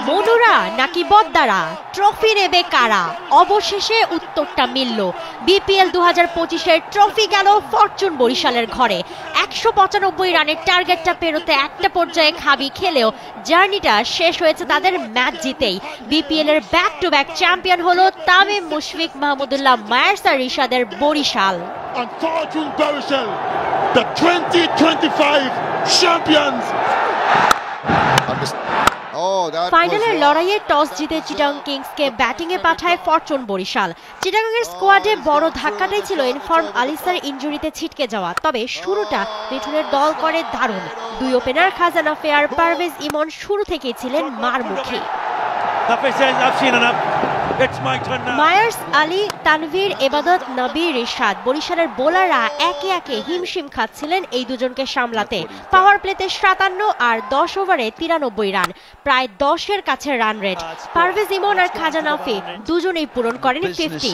মনুরা নাকি বদ্দারা, ট্রফি নেবে কারা? অবশেষে উত্তরটা মিলল। বিপিএল 2025-এর ট্রফি গেল ফরচুন বরিশালের ঘরে। 195 রানের টার্গেটটা পেরোতে একটা পর্যায়ে খাবি খেলেও জার্নিটা শেষ হয়েছে তাদের ম্যাচ জিতেই। বিপিএল এর ব্যাক টু ব্যাক চ্যাম্পিয়ন হলো তামিম, মুশফিক, মাহমুদুল্লাহ, মায়ার্স আর রিশাদের বরিশাল। The 2025 champions. ফাইনালের লড়াইয়ে টস জিতে চিটাগং কিংসকে ব্যাটিংয়ে পাঠায় ফরচুন বরিশাল। চিটাগংয়ের স্কোয়াডে বড় ধাক্কাটাই ছিল ইনফর্ম আলিসার ইনজুরিতে ছিটকে যাওয়া। তবে শুরুটা মিঠুনের দল করে দারুণ। দুই ওপেনার খাজানা ফেয়ার, পারভেজ ইমন শুরু থেকেই ছিলেন মারমুখী। মায়ার্স, আলী, তানভীর, এবাদত, নবী, রিশাদ, বরিশালের বোলাররা একে একে হিমশিম খাচ্ছিলেন এই দুজনকে সামলাতে। পাওয়ার প্লেতে 57 আর 10 ওভারে 93 রান, প্রায় 10-এর কাছে রান রেট। পারভেজ ইমন আর খাজানা ফেয়ার দুজনেই পূরণ করেন 50।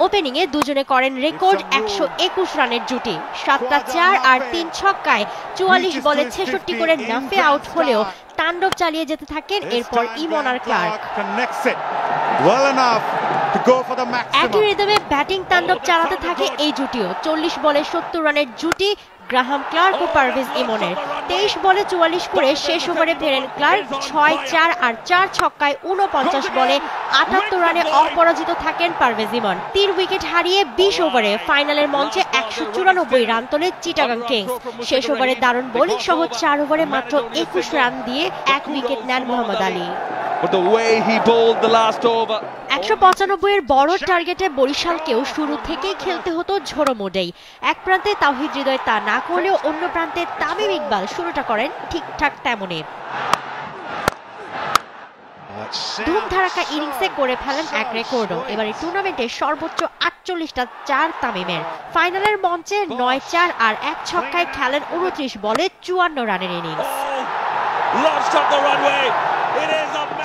ওপেনিংয়ে দুজনে করেন রেকর্ড 121 রানের জুটি। 7টা 4 আর 3 ছক্কায় 44 বলে 66 করে নাফে আউট হলেও তাণ্ডব চালিয়ে যেতে থাকেন এরপর ইমন আর ক্লার্ক। একই রিদমে ব্যাটিং তাণ্ডব চালাতে থাকে এই জুটিও। 40 বলে 70 রানের জুটি গ্রাহাম ক্লার্ক ও পারভেজ ইমনের। 23 বলে 44 করে শেষ ওভারে ফেরেন ক্লার্ক। 6, 4 আর 4 ছক্কায় 49 বলে 78 রানে অপরাজিত থাকেন পারভেজ ইমন। 3 উইকেট হারিয়ে 20 ওভারে ফাইনালের মঞ্চে 194 রান তোলে চিটাগং কিংস। শেষ ওভারে দারুণ বোলিং সহ 4 ওভারে মাত্র 21 রান দিয়ে 1 উইকেট নেন মোহাম্মদ আলী। 195 এর বড় টার্গেটে বরিশালকেও শুরু থেকেই খেলতে হতো ঝোড়ো মোডেই। এক প্রান্তে তাওহিদ হৃদয় তা না করলেও অন্য প্রান্তে তামিম ইকবাল শুরুটা করেন ঠিকঠাক তেমনই। ধুমধারাক্কা ইনিংসে করে ফেলেন এক রেকর্ডও। এবারে টুর্নামেন্টে সর্বোচ্চ 48টা 4 তামিমের। ফাইনালের মঞ্চে 9, 4 আর 1 ছক্কায় খেলেন 29 বলে 54 রানের ইনিংস।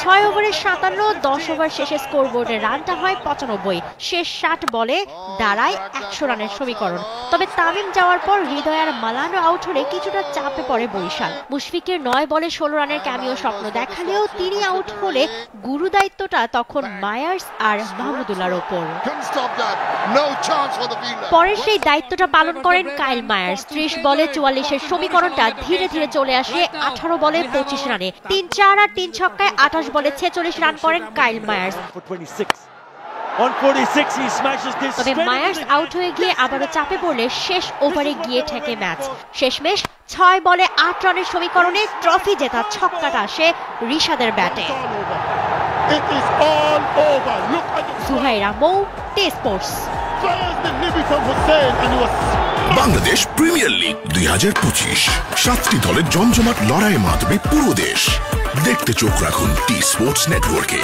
6 ওভারে 57, 10 ওভার শেষে স্কোরবোর্ডে রানটা হয় 95। শেষ 60 বলে দাঁড়ায় 100 রানের সমীকরণ। তবে তামিম যাওয়ার পর হৃদয় আর মালানো আউট হলে কিছুটা চাপে পড়ে বরিশাল। মুশফিকের 9 বলে 16 রানের ক্যামিও স্বপ্ন দেখালেও তিনি আউট হলে গুরু দায়িত্বটা তখন মায়ার্স আর মাহমুদুল্লাহর ওপর। পরের সেই দায়িত্বটা পালন করেন কাইল মায়ার্স। 30 বলে 44-এর সমীকরণটা ধীরে ধীরে চলে আসে 18 বলে 25 রানে। 3, 4 আর 3 ছক্কায় 28 বলে 46 রান করেন কাইল মায়ার্স। তবে মায়ার্স আউট হয়ে গিয়ে আবারও চাপে পড়লে শেষ ওভারে গিয়ে ঠেকে ম্যাচ। শেষমেশ 6 বলে 8 রানের সমীকরণে ট্রফি জেতা ছক্কাটা আসে রিশাদের ব্যাটে। সুহাইরা মৌ, T Sports. Bangladesh premier league 2025, 7টি দলের জমজমাট লড়াইয়ের মাধ্যমে পুরো দেশ দেখতে চোখ রাখুন টি স্পোর্টস নেটওয়ার্কে।